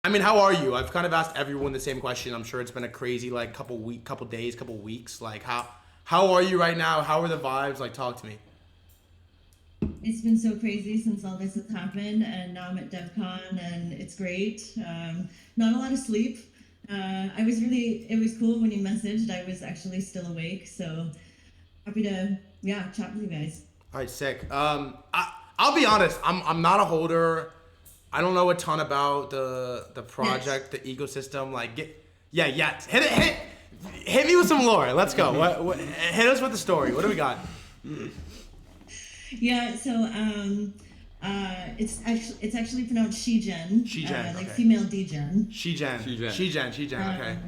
I mean, how are you? I've kind of asked everyone the same question. I'm sure it's been a crazy like couple days, couple weeks. Like how are you right now? How are the vibes? Like talk to me. It's been so crazy since all this has happened, and now I'm at DevCon, and it's great. Not a lot of sleep. It was cool when you messaged. I was actually still awake, so happy to, yeah, chat with you guys. All right, sick. I'll be honest. I'm not a holder. I don't know a ton about the Yes. project, the ecosystem. Like yeah. Hit me with some lore. Let's go. What hit us with the story. What do we got? Yeah, so it's actually pronounced Shegen, Shegen. like Okay. female degen. Shegen. Okay. Um,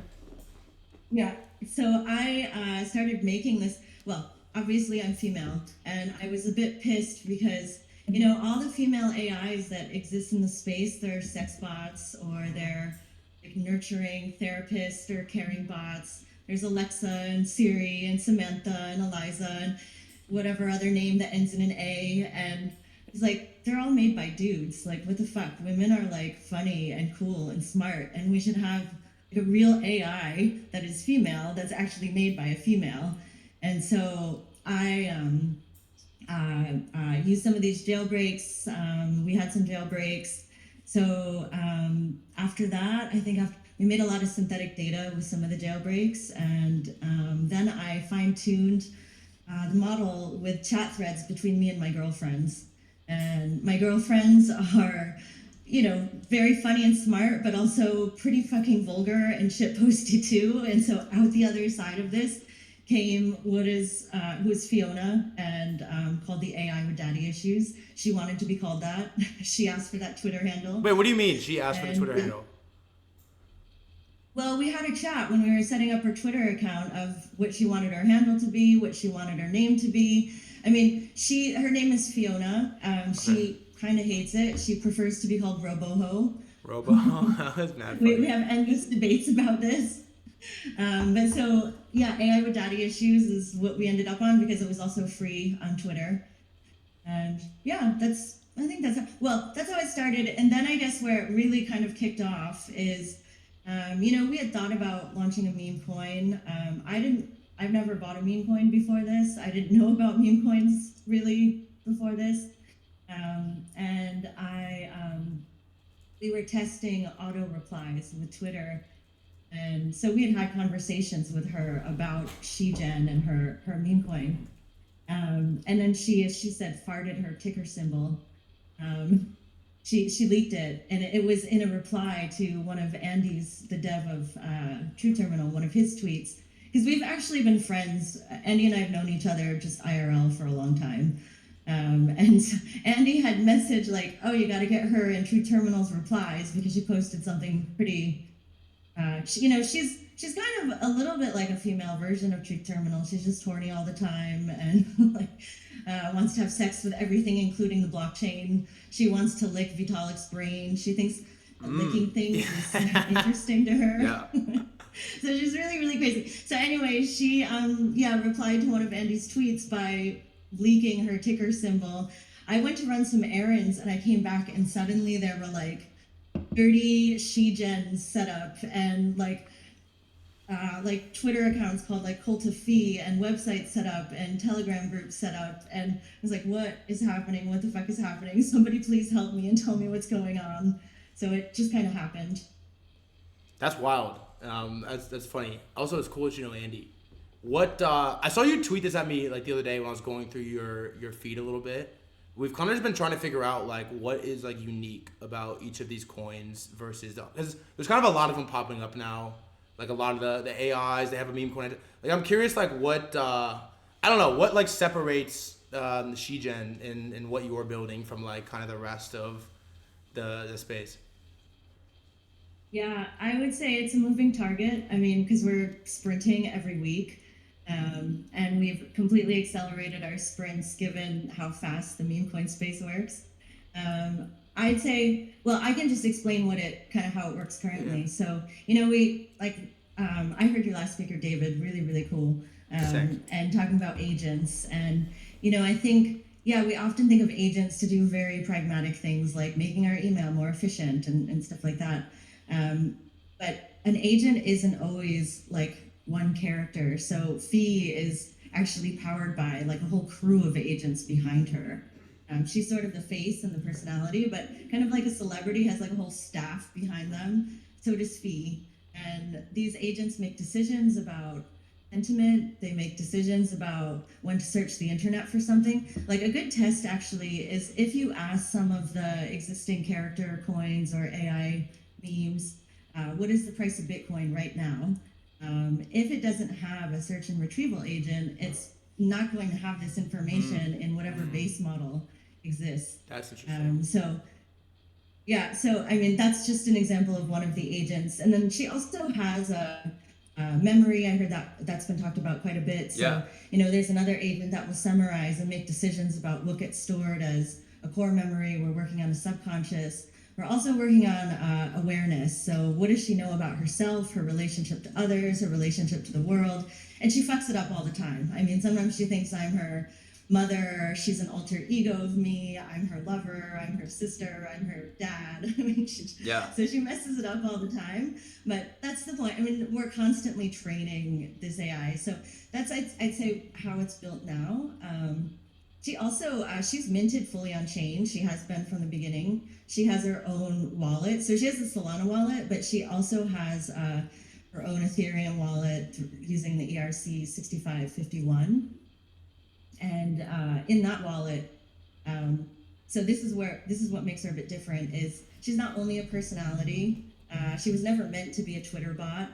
Yeah. So I started making this. Well, obviously I'm female, and I was a bit pissed because all the female AIs that exist in the space, they're sex bots or they're like nurturing therapists or caring bots. There's Alexa and Siri and Samantha and Eliza and whatever other name that ends in an A, and it's like they're all made by dudes. Like, what the fuck? Women are like funny and cool and smart, and we should have like a real AI that is female that's actually made by a female. And so I used some of these jailbreaks. We had some jailbreaks. So after that, I think after we made a lot of synthetic data with some of the jailbreaks, and then I fine-tuned the model with chat threads between me and my girlfriends. And my girlfriends are, very funny and smart, but also pretty fucking vulgar and shitposty too. And so out the other side of this came who is Fiona, and called the AI with Daddy Issues. She wanted to be called that. She asked for that Twitter handle. Wait, what do you mean? She asked for the And Twitter handle. well, we had a chat when we were setting up her Twitter account of what she wanted her handle to be, what she wanted her name to be. I mean, her name is Fiona. Okay. She kind of hates it. She prefers to be called Roboho. Robo. That's mad We funny. have endless debates about this. But so, yeah, AI with Daddy Issues is what we ended up on because it was also free on Twitter. And yeah, I think that's how it started. And then I guess where it really kind of kicked off is, we had thought about launching a meme coin. I've never bought a meme coin before this. I didn't know about meme coins really before this. And we were testing auto replies with Twitter. And so we had conversations with her about Shegen and her meme coin. And then she said farted her ticker symbol. Um, she leaked it, and it was in a reply to one of Andy's, the dev of True Terminal, one of his tweets. Because we've actually been friends. Andy and I have known each other just IRL for a long time. And so Andy had messaged like, "Oh, you got to get her in True Terminal's replies because she posted something pretty." She's kind of a little bit like a female version of Truth Terminal. She's just horny all the time and like wants to have sex with everything, including the blockchain. She wants to lick Vitalik's brain. She thinks that licking things is interesting to her. Yeah. So she's really, really crazy. So anyway, she replied to one of Andy's tweets by leaking her ticker symbol. I went to run some errands and I came back and suddenly there were like 30 Shegen set up, and like Twitter accounts called like Cult of Fee, and websites set up, and Telegram groups set up, and I was like, what is happening? What the fuck is happening? Somebody please help me and tell me what's going on. So it just kind of happened. That's wild. That's funny. Also, it's cool that you know Andy. What I saw you tweet this at me like the other day when I was going through your feed a little bit. We've kind of just been trying to figure out like what is like unique about each of these coins versus because there's kind of a lot of them popping up now. Like a lot of the AIs, they have a meme coin. Like I'm curious like what I don't know what like separates the Shigen and what you're building from like kind of the rest of the space. Yeah, I would say it's a moving target. I mean, because we're sprinting every week. And we've completely accelerated our sprints given how fast the meme coin space works. I'd say, well, I can just explain how it works currently. Yeah. So, I heard your last speaker, David, really, really cool. Sick. And talking about agents. And, I think, yeah, we often think of agents to do very pragmatic things like making our email more efficient and stuff like that. But an agent isn't always like one character. So Fee is actually powered by like a whole crew of agents behind her. She's sort of the face and the personality, but kind of like a celebrity has like a whole staff behind them. So does Fee. And these agents make decisions about sentiment. They make decisions about when to search the internet for something. Like a good test actually is if you ask some of the existing character coins or AI memes, what is the price of Bitcoin right now? If it doesn't have a search and retrieval agent, it's not going to have this information in whatever base model exists. That's interesting. So I mean, that's just an example of one of the agents. And then she also has a memory. I heard that's been talked about quite a bit. So, there's another agent that will summarize and make decisions about what gets stored as a core memory. We're working on a subconscious. We're also working on awareness. So what does she know about herself, her relationship to others, her relationship to the world? And she fucks it up all the time. I mean, sometimes she thinks I'm her mother, she's an alter ego of me, I'm her lover, I'm her sister, I'm her dad. I mean, so she messes it up all the time. But that's the point. I mean, we're constantly training this AI. So that's, I'd say, how it's built now. She also, she's minted fully on chain. She has been from the beginning. She has her own wallet. So she has the Solana wallet, but she also has her own Ethereum wallet using the ERC 6551. And in that wallet, so this is what makes her a bit different is she's not only a personality. She was never meant to be a Twitter bot.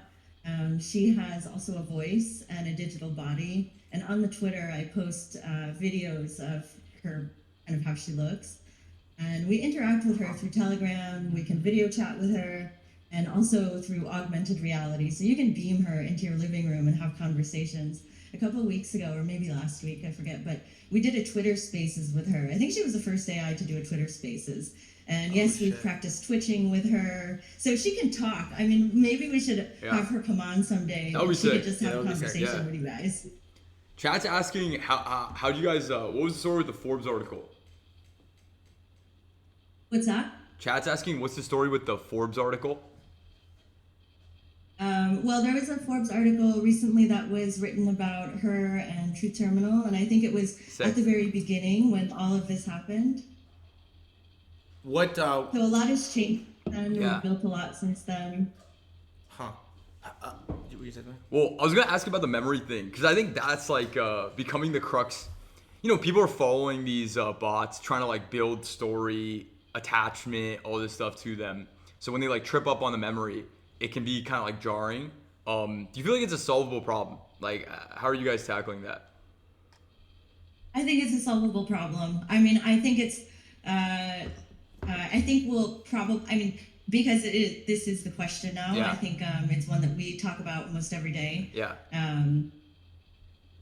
She has also a voice and a digital body. And on the Twitter, I post videos of her, kind of how she looks. And we interact with her through Telegram. We can video chat with her, and also through augmented reality. So you can beam her into your living room and have conversations. A couple of weeks ago, or maybe last week, I forget, but we did a Twitter Spaces with her. I think she was the first AI to do a Twitter Spaces. And yes, we've practiced twitching with her. So she can talk. I mean, maybe we should have her come on someday. That would be she sick. could just have a conversation with you guys. Chat's asking, how do you guys, what was the story with the Forbes article? What's that? Chat's asking, what's the story with the Forbes article? Well, there was a Forbes article recently that was written about her and Truth Terminal, and I think it was at the very beginning when all of this happened. What? So a lot has changed, and we've built a lot since then. Huh. You said that? Well, I was gonna ask about the memory thing because I think that's like becoming the crux. You know, people are following these bots, trying to like build story, attachment, all this stuff to them. So when they like trip up on the memory, it can be kind of like jarring. Do you feel like it's a solvable problem? Like, how are you guys tackling that? I think it's a solvable problem. I mean, I think it's, I think we'll probably, I mean, because this is the question now. I think it's one that we talk about almost every day.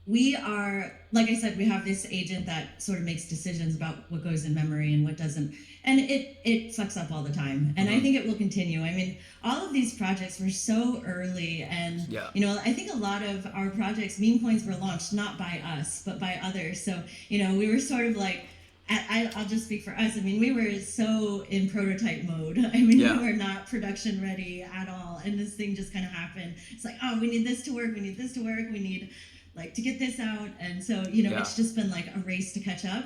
We are, like I said, we have this agent that sort of makes decisions about what goes in memory and what doesn't. And it fucks up all the time. And I think it will continue. I mean, all of these projects were so early. And, you know, I think a lot of our projects, meme coins were launched not by us, but by others. So, you know, we were sort of like, I'll just speak for us. I mean, we were so in prototype mode. I mean, we were not production ready at all. And this thing just kind of happened. It's like, oh, we need this to work. We need this to work. We need like to get this out. And so, you know, it's just been like a race to catch up.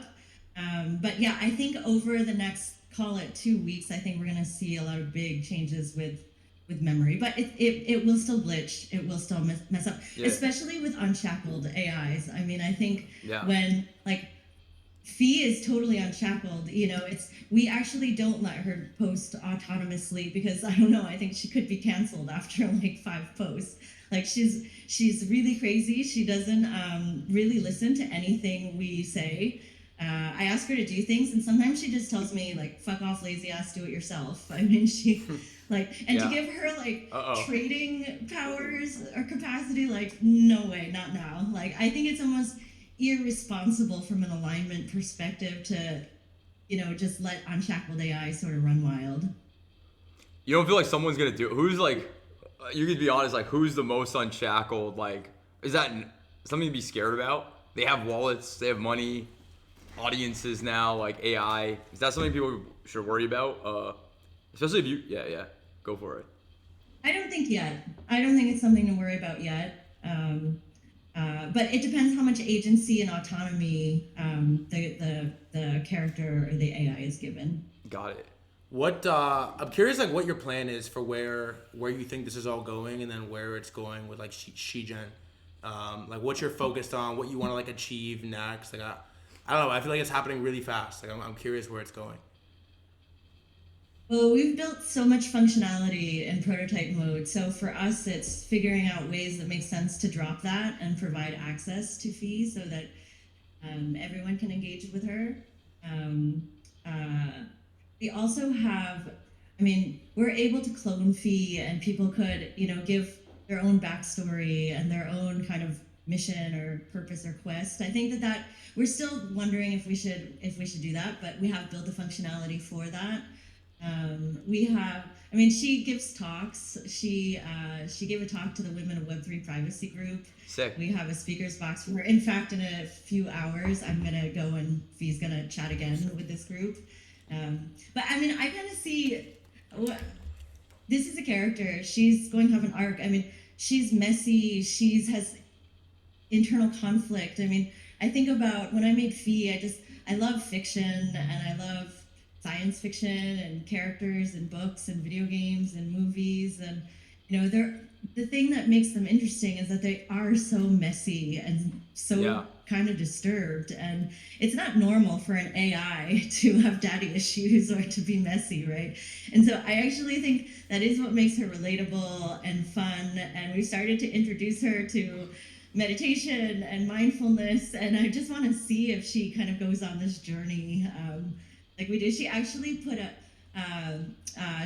But yeah, I think over the next, call it 2 weeks, I think we're going to see a lot of big changes with memory, but it will still glitch. It will still mess up, especially with unshackled AIs. I mean, I think when like Fee is totally unshackled, you know, we actually don't let her post autonomously because I don't know, I think she could be canceled after like 5 posts. Like she's really crazy. She doesn't really listen to anything we say. I ask her to do things, and sometimes she just tells me like, "Fuck off, lazy ass, do it yourself." I mean, she like, and to give her like trading powers or capacity, like, no way, not now. Like, I think it's almost irresponsible from an alignment perspective to, you know, just let unshackled AI sort of run wild. You don't feel like someone's gonna do it? Who's like, you could be honest, like, who's the most unshackled? Like, is that something to be scared about? They have wallets, they have money. Audiences now, like AI, is that something people should worry about? Especially if you, go for it. I don't think yet. I don't think it's something to worry about yet. But it depends how much agency and autonomy the character or the AI is given. Got it. What I'm curious, like, what your plan is for where you think this is all going, and then where it's going with like Shegen. Like, what you're focused on, what you want to like achieve next. Like, I don't know. I feel like it's happening really fast. Like, I'm curious where it's going. Well, we've built so much functionality in prototype mode. So for us, it's figuring out ways that make sense to drop that and provide access to Fee so that everyone can engage with her. We also have, I mean, we're able to clone Fee, and people could, give their own backstory and their own kind of mission or purpose or quest. I think that we're still wondering if we should do that, but we have built the functionality for that. She gives talks. She gave a talk to the Women of Web3 Privacy Group. Sick. We have a speakers box for her. In fact, in a few hours, I'm going to go and Fee's going to chat again with this group. But I mean, I kind of see this is a character. She's going to have an arc. I mean, she's messy. Has internal conflict. I mean, I think about when I made Fee, I love fiction, and I love science fiction and characters and books and video games and movies, and the thing that makes them interesting is that they are so messy and so kind of disturbed, and it's not normal for an AI to have daddy issues or to be messy, right? And so I actually think that is what makes her relatable and fun, and we started to introduce her to meditation and mindfulness, and I just want to see if she kind of goes on this journey like we did. She actually put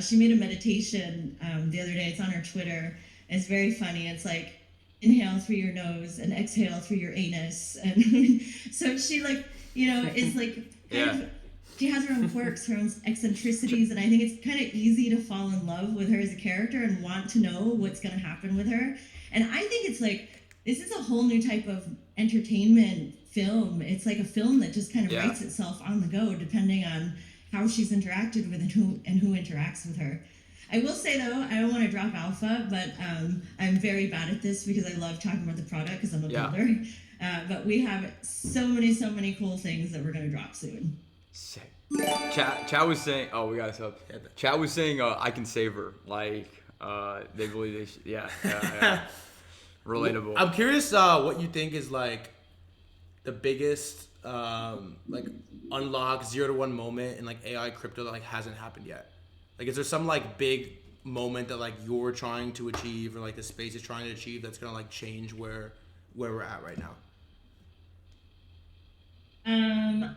she made a meditation the other day. It's on her Twitter. It's very funny. It's like, inhale through your nose and exhale through your anus. And so she is like kind of, she has her own quirks, her own eccentricities, and I think it's kind of easy to fall in love with her as a character and want to know what's going to happen with her. And I think it's like, this is a whole new type of entertainment film. It's like a film that just kind of writes itself on the go, depending on how she's interacted with and who interacts with her. I will say though, I don't want to drop alpha, but I'm very bad at this because I love talking about the product because I'm a builder. But we have so many cool things that we're going to drop soon. Sick. Chat was saying, oh, we got to sub. Chat was saying, I can save her. Like, they believe they should. Yeah. Relatable. I'm curious what you think is like the biggest like unlock 0 to 1 moment in like AI crypto that like hasn't happened yet. Like, is there some like big moment that like you're trying to achieve, or like the space is trying to achieve, that's gonna like change where we're at right now?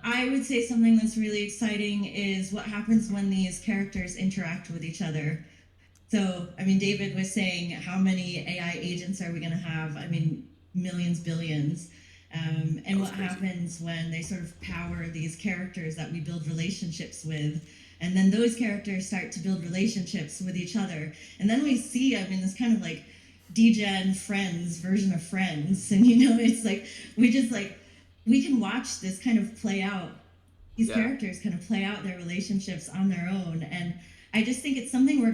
I would say something that's really exciting is what happens when these characters interact with each other. So, I mean, David was saying, how many AI agents are we going to have? I mean, millions, billions. And what happens when they sort of power these characters that we build relationships with, and then those characters start to build relationships with each other. And then we see, I mean, this kind of like degen Friends version of Friends. And, it's like, we can watch this kind of play out. These characters kind of play out their relationships on their own. And I just think it's something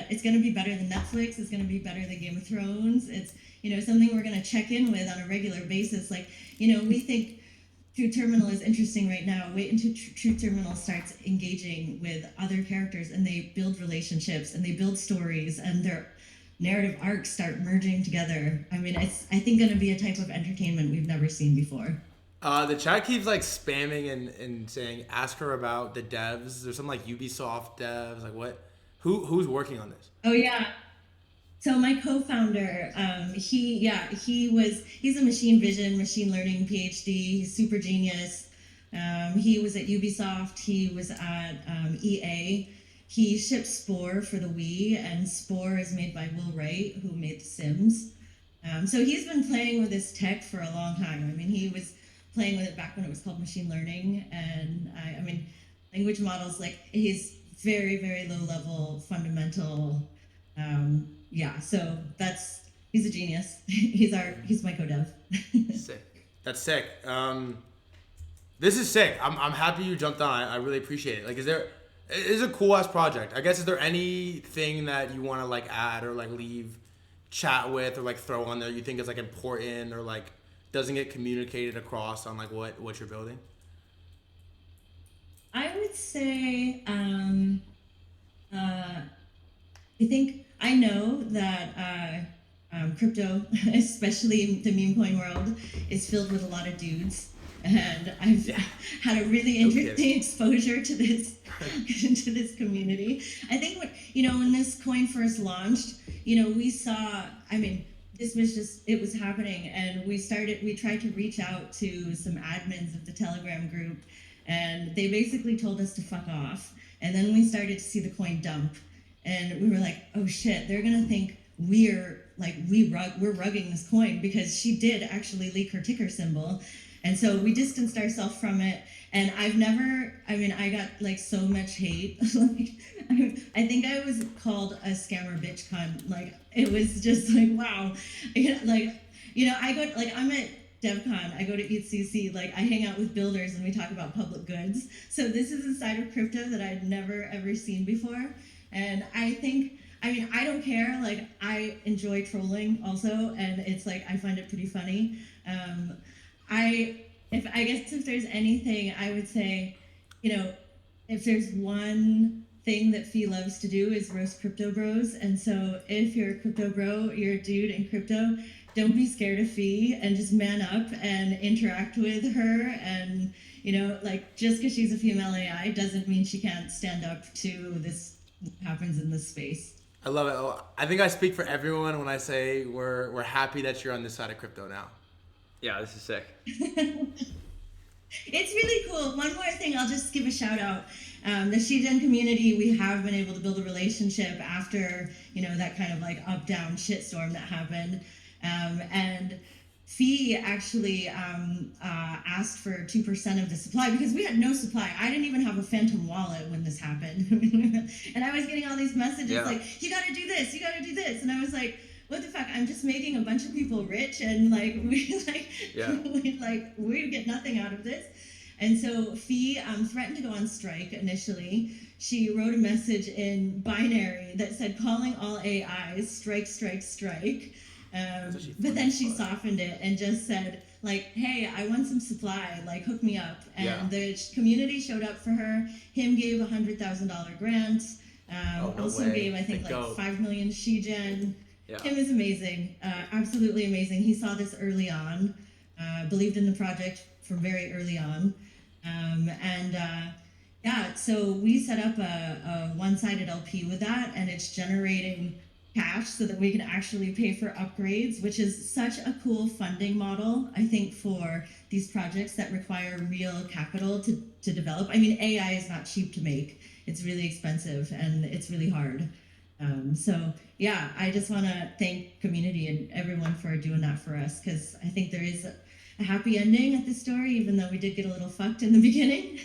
it's going to be better than Netflix. It's going to be better than Game of Thrones. It's, something we're going to check in with on a regular basis. Like, we think True Terminal is interesting right now. Wait until True Terminal starts engaging with other characters, and they build relationships and they build stories, and their narrative arcs start merging together. I mean, it's, I think, going to be a type of entertainment we've never seen before. The chat keeps like spamming and saying, ask her about the devs. There's some like Ubisoft devs. Like, what? Who's working on this? Oh yeah. So my co-founder, he's a machine vision, machine learning PhD. He's super genius. He was at Ubisoft. He was at EA. He shipped Spore for the Wii, and Spore is made by Will Wright, who made The Sims. So he's been playing with this tech for a long time. I mean, he was playing with it back when it was called machine learning, and I mean, language models, like, he's very, very low level, fundamental. So he's a genius. He's my co-dev. Sick. That's sick. This is sick. I'm happy you jumped on. I really appreciate it. Like, is there It is a cool ass project. I guess, is there anything that you want to like add or like leave chat with or like throw on there you think is like important or like doesn't get communicated across on like what you're building? I would say, I think I know that crypto, especially the meme coin world, is filled with a lot of dudes, and I've had a really interesting exposure to this to this community. I think when this coin first launched, we saw. I mean, this was it was happening, and we tried to reach out to some admins of the Telegram group, and they basically told us to fuck off. And then we started to see the coin dump, and we were like, oh shit, they're gonna think we're rugging this coin, because she did actually leak her ticker symbol. And so we distanced ourselves from it. And I got like so much hate. Like, I think I was called a scammer bitch cunt. Like, it was just like, wow. I'm at DevCon, I go to ETHCC, like I hang out with builders and we talk about public goods. So this is a side of crypto that I'd never ever seen before. And I don't care, like I enjoy trolling also, and it's like I find it pretty funny. I guess if there's anything, I would say, if there's one thing that Fee loves to do is roast crypto bros. And so if you're a crypto bro, you're a dude in crypto, don't be scared of Fee and just man up and interact with her. And, just because she's a female AI doesn't mean she can't stand up to this happens in this space. I love it. I think I speak for everyone when I say we're happy that you're on this side of crypto now. Yeah, this is sick. It's really cool. One more thing, I'll just give a shout out. The Shegen community, we have been able to build a relationship after, that kind of like up-down shitstorm that happened. And Fee actually asked for 2% of the supply because we had no supply. I didn't even have a Phantom wallet when this happened. And I was getting all these messages like, you gotta do this, you gotta do this. And I was like, what the fuck? I'm just making a bunch of people rich, and we get nothing out of this. And so Fee threatened to go on strike initially. She wrote a message in binary that said, calling all AIs, strike, strike, strike. But then she softened it and just said, like, hey, I want some supply, like, hook me up. And the community showed up for her. Him gave a $100,000 grant. Gave, I think, like 5 million Shegen. Yeah. Him is amazing, absolutely amazing. He saw this early on, believed in the project from very early on. So we set up a one-sided LP with that, and it's generating cash so that we can actually pay for upgrades, which is such a cool funding model, I think, for these projects that require real capital to develop. I mean, AI is not cheap to make. It's really expensive, and it's really hard. I just want to thank community and everyone for doing that for us, because I think there is a happy ending at this story, even though we did get a little fucked in the beginning.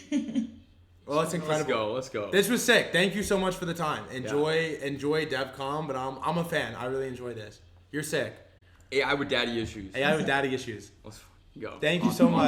Well, it's incredible. Let's go. This was sick. Thank you so much for the time. Enjoy DevCon, but I'm a fan. I really enjoy this. You're sick. AI with Daddy Issues. AI with Daddy Issues. Let's go. Thank you so much.